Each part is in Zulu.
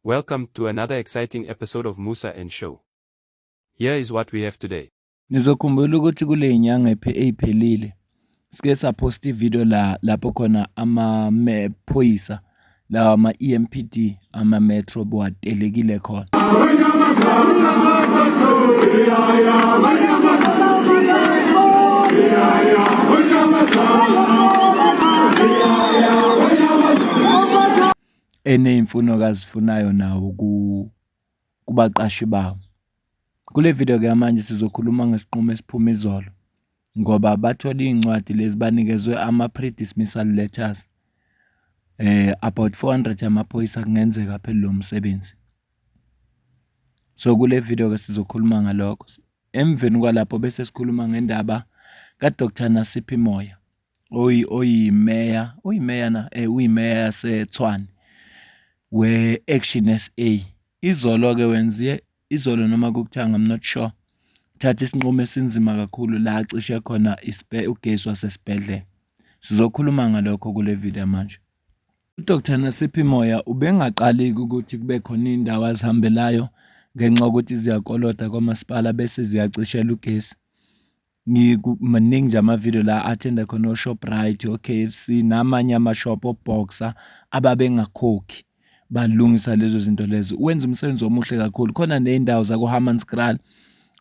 Welcome to another exciting episode of Musa and Show. Here is what we have today. Nizokhumbula ukuthi kule nyanga eyiphelile sike saposta ivideo lapho khona amaphoyisa lawa ama-EMPD ama-metro bowatelekile khona. Eneyimfuno kazifunayo nawo kubaqashi bawo. Kule video ke manje sizokhuluma ngesiqumo esiphuma izolo ngoba bathola incwadi lezi banikezwe ama-pre-dismissal letters about 400 amaphoyisa kungenzeka phela lo msebenzi. So kule video ke sizokhuluma ngalokho. Emveni kwalapho bese sikhuluma ngendaba kaDr Nasiphi Moyo uyimeya yaseTshwane we-Action SA. Izolo ke wenziye izolo noma kukuthanga I'm not sure. Thatha isinqumo esinzima kakhulu la cishe khona ugesi wasesibhedlela. Sizokhuluma ngalokho kule video manje. uDr Nasiphi Moyo ubengaqaliki ukuthi kube khona indawo azihambelayo ngenxa ukuthi ziyakolota kwamasipala bese ziyacishela ugesi. Maningi nje ama-video la athenda khona oShoprite, oKFC namanye ama-shop oBoxer ababengakhokhi balungisa lezo zinto lezo. Wenza umsebenzi omuhle kakhulu. Khona ney'ndawo zakuHammanskraal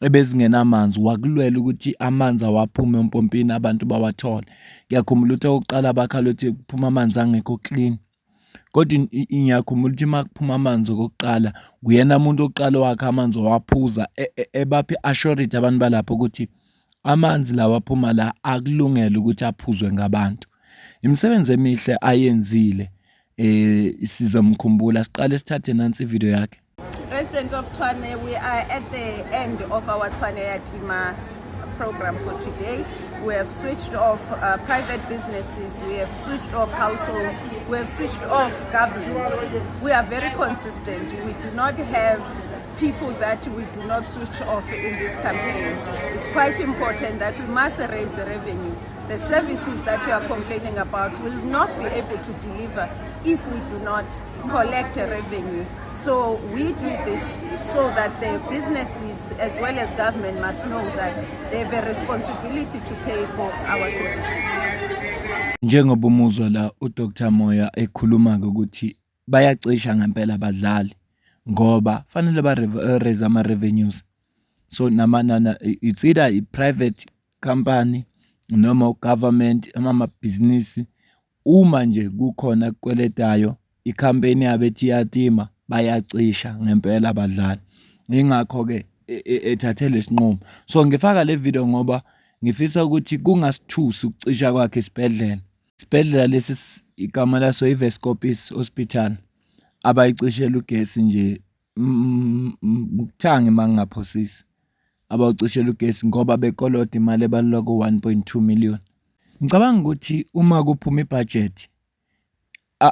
ebezingenamanzi, wakulwela ukuthi amanzi awaphume empompini abantu bawathole. Ngiyakhumbula ukuthi okokuqala bakhala ukuthi kuphuma amanzi angekho clean. Kodwa ngiyakhumbula ukuthi uma kuphuma amanzi okokuqala kuyena umuntu oqala wakhe amanzi owaphuza ebaphi assurity abantu balapho ukuthi amanzi lawa aphuma la akulungele ukuthi aphuzwe ngabantu. Imisebenzi emihle ayenzile. Sizomkhumbula. Siqale sithathe nansi video yakhe. Resident of Tshwane, we are at the end of our Tshwane Yatima program for today. We have switched off private businesses, we have switched off households, we have switched off government. We are very consistent. We do not have people that we do not switch off in this campaign. It's quite important that we must raise the revenue. The services that we are complaining about will not be able to deliver if we do not collect a revenue. So we do this so that the businesses as well as government must know that they have a responsibility to pay for our services. Njengoba umuzwa la uDr Moyo ekhuluma ukuthi bayacisha ngempela abadlali ngoba fanele raise ama revenues. So it's either a private company noma government ama business. Uma nje kukhona kukweletayo icampaign yabe ethi yatima bayacisha ngempela abadlali. Ingakho ke ethathe lesinqumo. So ngifaka le video ngoba ngifisa ukuthi kungasithusi ukucisha kwakhe esibhedlela. Isibhedlela lesi igama laso iVescopis Hospital abayicishela ugesi nje ukuthange mangaphosisi. Abawucishela ugesi ngoba bekolota imali ebalulwa ku 1.2 million. Ngicabanga ukuthi uma kuphuma ibudget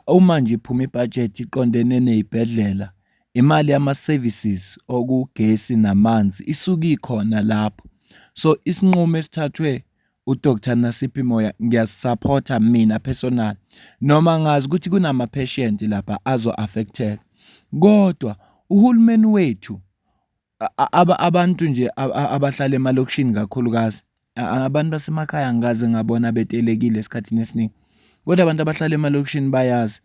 uma nje iphuma ibudget iqondene nezibhedlela imali yama services okugesi namanzi isuka ikhona lapho. So isinqumo esithathwe uDr Nasiphi Moyo ngiyasupporta mina personal noma ngazi ukuthi kunama patient lapha azo affected. Kodwa uhulumeni wethu abantu nje abahlala emalokishini kakhulukazi abantu basemakhaya ngaze ngabona betelekile esikhathini esiningi. Kodwa abantu abahlala emalokishini bayazi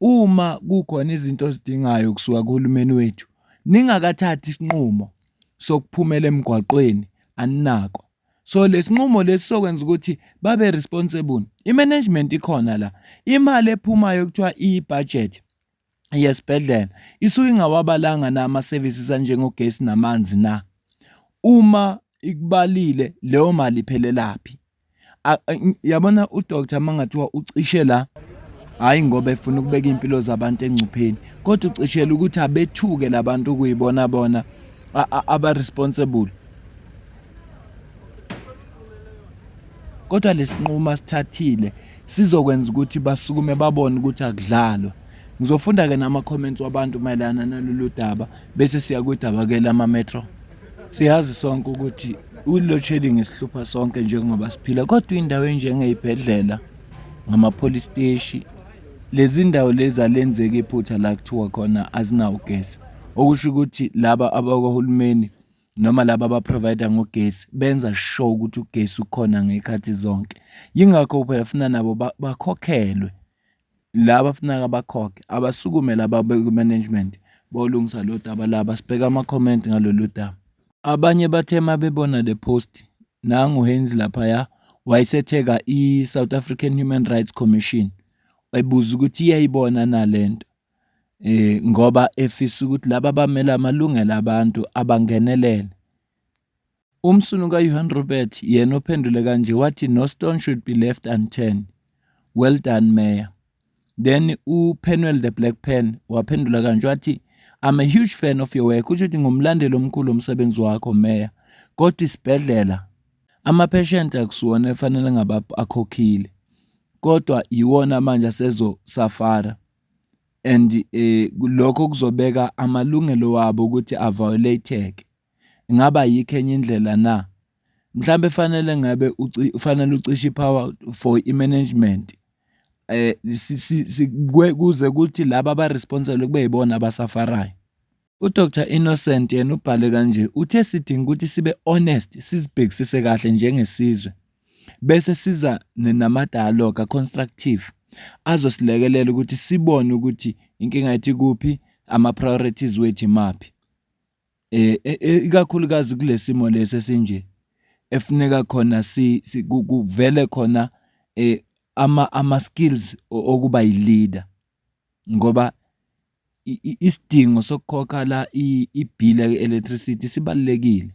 uma kukhona izinto ezidingayo kusuka kuhulumeni wethu ningakathathi isinqumo sokuphumela emgwaqweni aninako. So lesinqumo lesi sokwenza ukuthi babe responsible. I-management ikhona la. Imali ephumayo kuthiwa i-budget yesibhedlela isuke ingawabalanga nama services anjengogesi namanzi na. Uma ikubalile leyo mali iphelelaphi? Yabona uDr mangathiwa ucishe la hayi ngoba efuna ukubeka impilo zabantu engcupheni kodwa ucishela ukuthi abethuke labantu ukuyibona bona aba responsible. Kodwa lesinquma sithathile sizokwenza ukuthi basukume babone ukuthi akudlalwa. Ngizofunda ke nama comments wabantu mayelana nalolu daba bese siya kudaba ke lama metro. Siyazi sonke ukuthi load shedding isihlupha sonke njengoba siphila kodwa indawo enjengezibhedlela ngama police station lezi ndawo lezi alenzeke iphutha la kuthiwa khona azinawo ugesi, okusho ukuthi laba abakahulumeni noma laba abaprovider ngogesi benza sure ukuthi ugesi ukhona ngekhathi zonke. Yingakho phela funa nabo bakhokhelwe, laba funa abakhokhe abasukume laba management bolungisa lo daba laba. Sibheka ama-comment ngalolu daba. Abanye bathe mabebona le post nangu Haynes laphaya wayesetheka i-South African Human Rights Commission ebuza ukuthi iyayibona nalento ngoba efisa ukuthi laba bamela amalungelo abantu abangenelele. Umsunu kaJohan Rupert yena ophendule kanje wathi no stone should be left unturned. Well done Mayor. Then uPenuel the Black Pen waphendula kanje wathi I'm a huge fan of your work. Kusho ukuthi ngumlandeli omkhulu omsebenzi wakho Mayor. Kodwa isibhedlela ama-patient akusuwona efanele ngaba akhokhile, kodwa iwona manje asezo safara and lokho kuzobeka amalungelo wabo ukuthi aviolate. Ingaba yikho enye indlela na? Mhlambe fanele ngabe ufanele ucishe power for i-management kuze kuthi laba abaresponsible kube yibona abasafarayo. UDr Innocent yena ubhale kanje uthe sidinga ukuthi sibe honest, sizibhekisise kahle njengesizwe bese siza nama-dialogue constructive azosilekelela ukuthi sibone ukuthi inkinga yethu kuphi, ama-priorities wethu imaphi. Ikakhulukazi kulesimo lesi esinje efuneka khona kuvele khona ama-skills okuba yi-leader, ngoba isidingo sokukhokha la ibill ye-electricity sibalekile.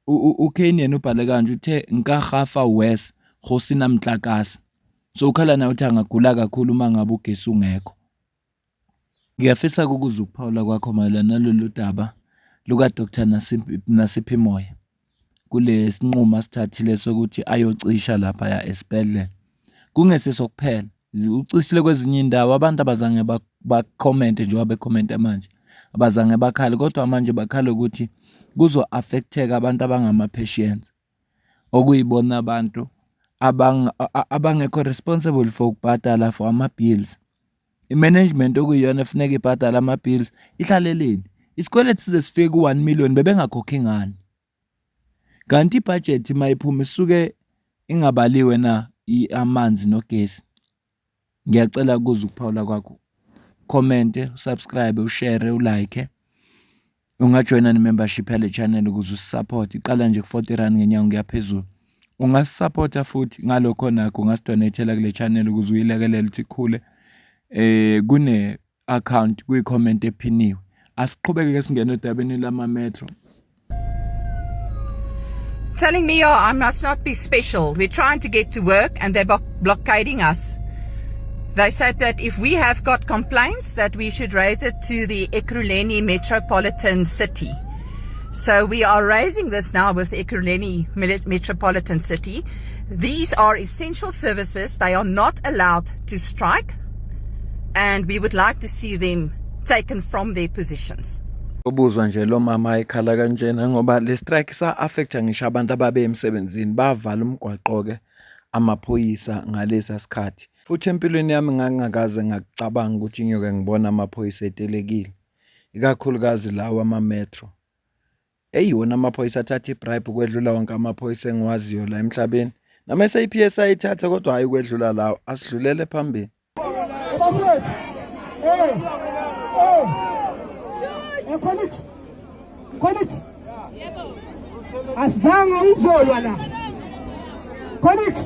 uKane yena ubhale kanje uthe nka gafa west go sina mtlakase, so ukhala naye uthi angagula kakhulu uma ngabe ugesi ungekho. Ngiyafisa ukuza ukuphawula kwakho mayelana nalolu daba luka Dr Nasiphi Moyo kule sinquma sithathile sokuthi ayocisha lapha ya esibhedlela. Kungesiso kuphela, ucishile kwezinye indawo abantu abazange ba-comment nje wabe-comment manje abazange bakhale, kodwa manje bakhala ukuthi kuzo affecteka abantu abangama-patients okuyibona abantu abangekho responsible for ukubhadala for ama-bills. I-management okuyiyona efuneka ibhadala ama-bills ihlaleleni. Isikweletu size sifike ku-1 million bebengakhokhi ngani, kanti ibudget mayiphuma isuke ingabaliwe na amanzi nogesi. Ngiyacela ukuza ukuphawula kwakho, comment, subscribe, ushare, ulike. Ungajoina ne-membership yale channel ukuze usisupport. Iqala nje ku-R40 ngenyanga kuyaphezulu. Ungasupporta futhi ngalokho nakho ungasidonatela kule channel ukuze uyilekelele ukuthi ikhule. Kune account kuyi-comment ephiniwe. Asiqhubeke ke singene edabeni lama-metro. Telling me, oh, I must not be special. We're trying to get to work and they're blockading us. They said that if we have got complaints that we should raise it to the Ekurhuleni Metropolitan City. So we are raising this now with the Ekurhuleni Metropolitan City. These are essential services. They are not allowed to strike. And we would like to see them taken from their positions. Ubuzwa nje lo mama ekhala kanjena ngoba le strike sa affecta ngisho abantu ababe emsebenzini, bavala umgwaqo ke amaphoyisa ngalesa sikhathi. Futhi empilweni yami ngangakaze ngakucabanga ukuthi ngiyoke ngibona amaphoyisa etelekile, ikakhulukazi lawa ama-metro. Eyiwona amaphoyisa athatha ibribe ukwedlula wonke amaphoyisa engiwaziyo la emhlabeni. Nama SAPS ayithatha kodwa hayi ukwedlula lawo, asidlulele phambili. Connect. Asizanga uzolwa la. Connect.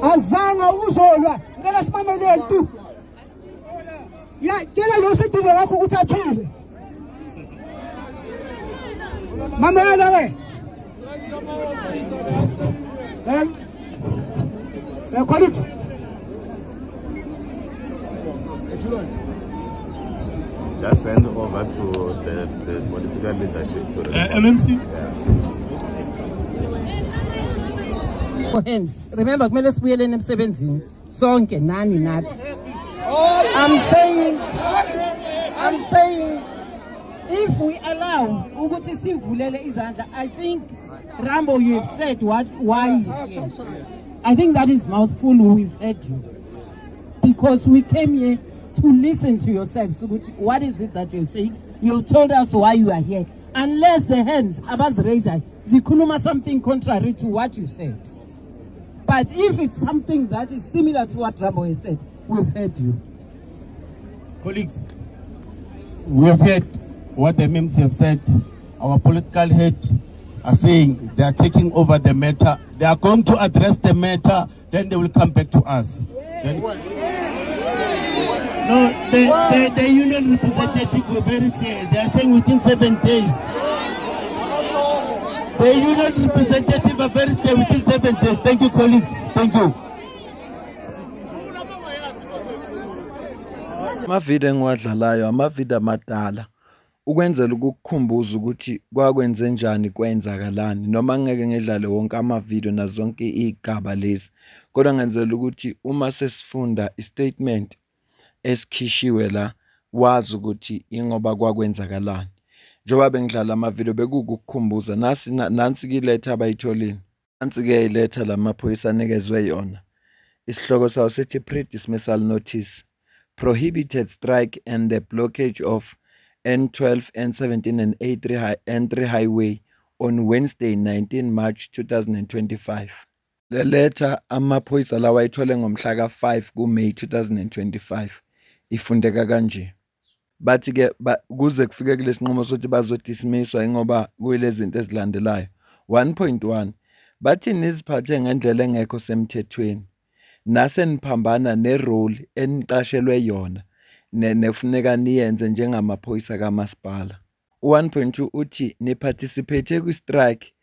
Azanga uzolwa. Ngeke simamele ntu. Ya, tshela lo seduze wakho ukuthi athule. Mamela we. Connect. Just hand over to the political leadership. So MMC? Yeah. Hands. Remember, kumele sibuyele emsebenzini sonke nani nathi. I'm saying if we allow ukuthi sivulele izandla, I think Rambo, you have said why. I think that is mouthful. We've heard you. because we came here to listen to yourselves. What is it that you're saying? You told us why you are here. Unless the hands abaz raised, zikhuluma something contrary to what you said. But if it's something that is similar to what Rabo has said, we've heard you. Colleagues, we have heard what the MEMS have said. Our political head are saying they are taking over the matter. They are going to address the matter, then they will come back to us. No, the union representative were very clear. They are saying within 7 days. The union representative are very clear within 7 days. Thank you, colleagues. Thank you. Amavidiyo engiwadlalayo amavidiyo amadala ukwenzela ukukukhumbuza ukuthi kwakwenze njani kwenzakalani noma ngeke ngidlale wonke amavidiyo nazo zonke igaba lezi kodwa ngenzela ukuthi uma sesifunda istatement esikhishiwe la wazi ukuthi ingoba kwakwenzakalani njengoba bengidlala amavidiyo bekukukhumbuza nansi kiletha abayitholini nansi ke iletha lamaphoyisa anikezwe yona isihloko sawo sithi pre-dismissal notice prohibited strike and the blockage of N12, N17 and N3 highway on Wednesday 19 March 2025. Le letter amaphoyisa lawa ayithole ngomhla ka5 kuMay 2025 ifundeka kanje. Bathi ke kuze kufike kulesinqumo sokuthi bazodismisswa ngoba kuyilezi zinto ezilandelayo. 1.1 bathi niziphathe ngendlela engekho semthethweni. Nase niphambana nerole eniqashelwe yona nefuneka niyenze njengamaphoyisa kamasipala. 1.2 uthi niparticipate kwi-strike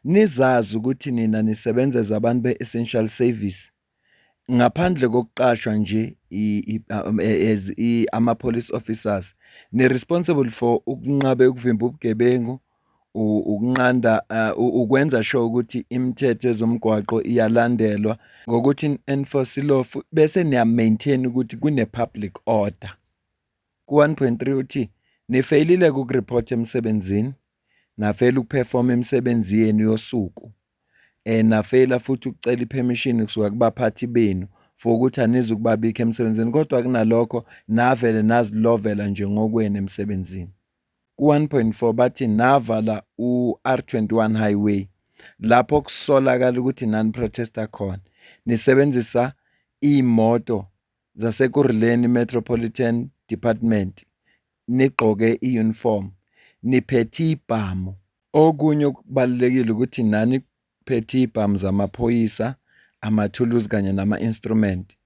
nizazi ukuthi nina nisebenzeza abantu be-essential service ngaphandle kokuqashwa nje ama-police officers ni-responsible for ukunqabe ukuvimba ubugebengu ukunqanda ukwenza sure ukuthi imithetho yezomgwaqo iyalandelwa ngokuthi enforce law bese niya maintain ukuthi kune public order. Ku 1.3 uthi nifailile ukureport emsebenzini nafail ukuperform imisebenzi yenu yosuku nafail futhi ukucela ipermission kusuka kubaphathi benu for ukuthi anizukubabika emsebenzini kodwa kunalokho navele nazilovela nje ngokwenu emsebenzini. Ku 1.4 bathi navala u-R21 highway lapho kusolakala ukuthi non-protester khona nisebenzisa imoto zaseKuruleni Metropolitan Department nigqoke iuniform niphethe ibhamu okunye okubalekile ukuthi nani phethe ibhamu zamaphoyisa amathuluzi kanye nama-instrument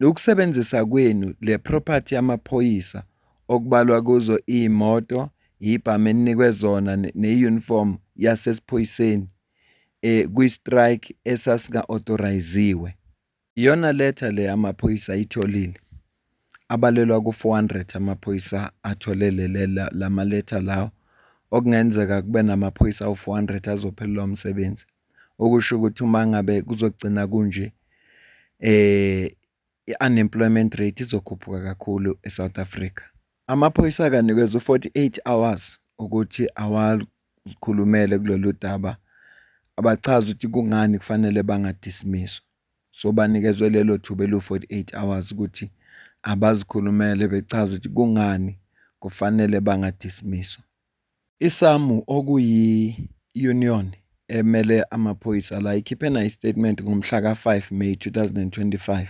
ukusebenzisa kwenu le property yamaphoyisa okubalwa kuzo imoto ibhamu eninikwe zona neuniform yasesiphoyiseni kwi-strike esasika authoriziwe iyona letter le amaphoyisa ayitholile abalelwa ku400 amaphoyisa atholele lama letter lawo okungenzeka kube namaphoyisa u400 azophelelwa umsebenzi okusho ukuthi uma ngabe kuzogcina kunje i-unemployment rate izokhuphuka kakhulu eSouth Africa. Amaphoyisa kanikeza u48 hours ukuthi awazikhulumele kulolu daba abachaza ukuthi kungani kufanele bangadismisswa so banikezwe lelo thuba lu48 hours ukuthi abazikhulumele bechaza ukuthi kungani kufanele bangadismisswa. ISAMU okuyi union emele amaphoyisa la ikhiphe na istatement ngomhla ka5 May 2025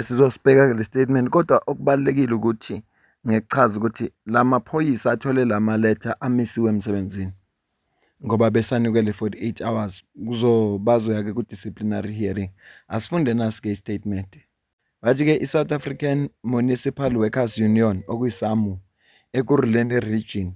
sizosibheka le statement kodwa okubalekile ukuthi ngechaza ukuthi lamaphoyisa athole lama letter amisiwe emsebenzini ngoba besanikwe le 48 hours bazoya ke ku disciplinary hearing asifunde nasike statement bathi ke iSouth African Municipal Workers Union okuyiSAMU eKuruleni region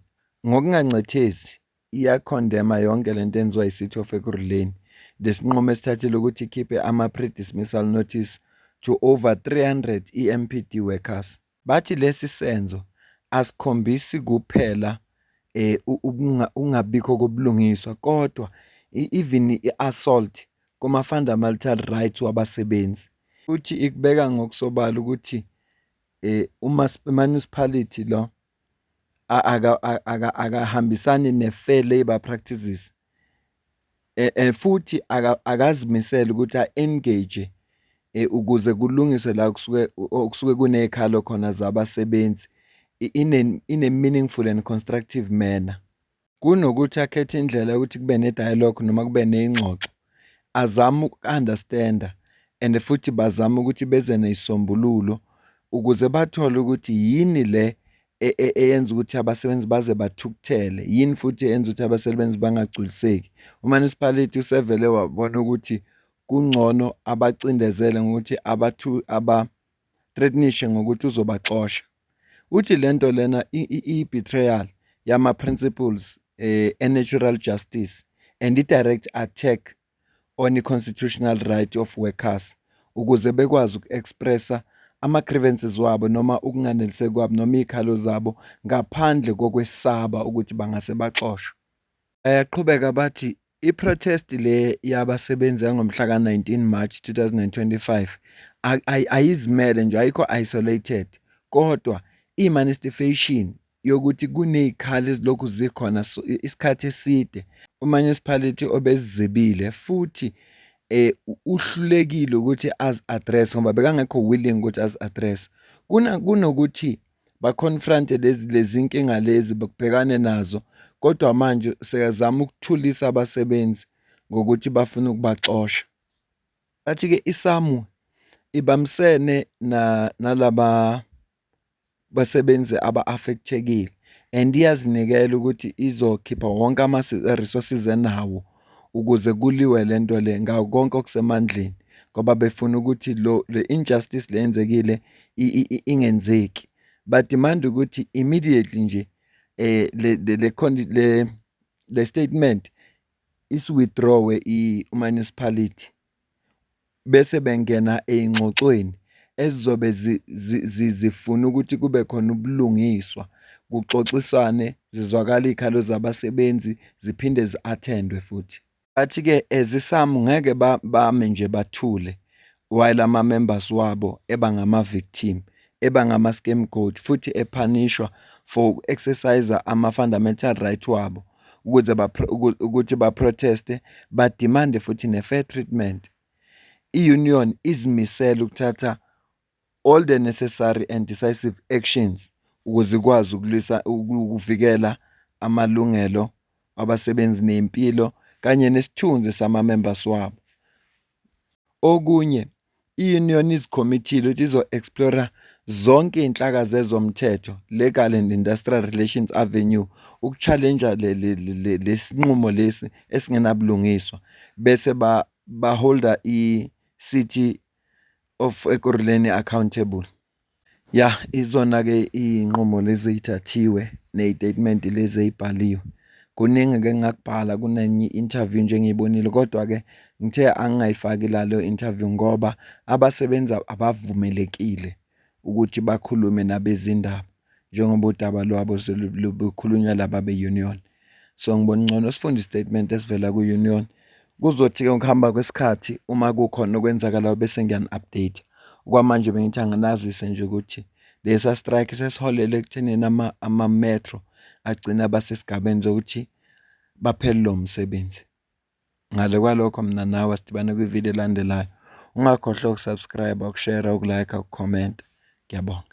ngokungancethezi iyakondema yonke lento enziwa iCity of Ekurhuleni lesinqumo esithathile ukuthi ikhiphe ama pre-dismissal notice to over 300 EMPD workers. Bathi lesi senzo asikhombisi kuphela ungabikho kobulungiswa kodwa even iassault kuma fundamental rights wabasebenzi futhi ikubeka ngokusobala ukuthi municipality lo akahambisani ne-fair labor practices futhi akazimisela ukuthi a-engage ukuze kulungiswe la okusuke kunekhalo khona zabasebenzi in a meaningful and constructive manner. Kunokuthi akhethe indlela yokuthi kube ne-dialogue noma kube ney'ngxoxo, azame uku-understanda and futhi bazame ukuthi beze neyisombululo ukuze bathole ukuthi yini le eyenza ukuthi abasebenzi baze bathukuthele, yini futhi eyenza ukuthi abasebenzi bangagculiseki. Umunicipality usevele wabona ukuthi kungcono abacindezele ngokuthi aba-threatenishe ngokuthi uzobaxosha. Uthi lento lena i-betrayal yama-principles natural justice and i-direct attack on i-constitutional right of workers ukuze bekwazi uku-expressa ama-grievances wabo noma ukunganeliseki kwabo noma iy'khalo zabo ngaphandle kokwesaba ukuthi bangase baxoshwe. Bayaqhubeka bathi i-protest le yabasebenzi yangomhla ka-19 March 2025 ayizimele nje, ayikho isolated, kodwa i-manifestation yokuthi kuney'khali ezilokhu zikhona isikhathi eside. Umunicipality obezizebile futhi uhlulekile ukuthi azi-address ngoba bekangekho willing ukuthi azi-address. Kunokuthi ba-confront-e lezi nkinga lezi bakubhekane nazo, kodwa manje seyazama ukuthulisa abasebenzi ngokuthi bafuna ukubaxosha. Bathi-ke isamu ibambisene nalaba basebenzi aba-affectekile and iyazinikela ukuthi izokhipha wonke ama-resources enawo ukuze kuliwe lento le ngako konke okusemandleni ngoba befuna ukuthi le injustice le yenzekile ingenzeki. Badimanda ukuthi immediately nje le statement isi-withdraw-we i-municipality bese bengena ey'ngxoxweni ezizobe zifuna ukuthi kube khona ubulungiswa, kuxoxiswane, zizwakale iy'khalo zabasebenzi ziphinde zi-attendwe futhi. Bathi-ke isisamu ngeke bame nje bathule while ama-members wabo ebangama-victim, ebangama-scapegoat futhi ephanishwa for exercise ama-fundamental right wabo ukuthi baproteste, badimande futhi ne-fair treatment. I-union izimisele ukuthatha all the necessary and decisive actions ukuze ikwazi ukuvikela amalungelo abasebenzi nempilo kanye nesithunzi sama-members wabo. Okunye, i-union izikhommithile ukuthi izo-explora zonke iy'nhlaka zezomthetho, legal and industrial relations avenue, uku-challenge'a lesinqumo lesi esingenabulungiswa bese baholda i-City of Ekurhuleni accountable. Izona-ke iy'nqumo lezi ey'thathiwe ney'tatimenti lezi ey'bhaliwe. Kuningi-ke ngingakubhala, kunenye i-interview nje engiyibonile, kodwa-ke ngithe angingayifaki lalo interview ngoba abasebenzi abavumelekile ukuthi bakhulume nabezindaba njengoba udaba lwabo lukhulunywa laba be-union. So ngibona ngcono sifunde i-statement esivela ku-union. Kuzothi-ke ngokuhamba kwesikhathi uma kukhona okwenzakalayo bese ngiyani-update. Okwamanje bengithi anginazise nje ukuthi lesa strike sesiholele ekuthenini ama-metro agcina basesigabeni zokuthi baphelelwe umsebenzi. Ngale kwalokho mina nawe sidibane kwividiyo elandelayo. Ungakhohlwa ukusubscribe, ukushare, ukulike, ukucomment. Ngiyabonga.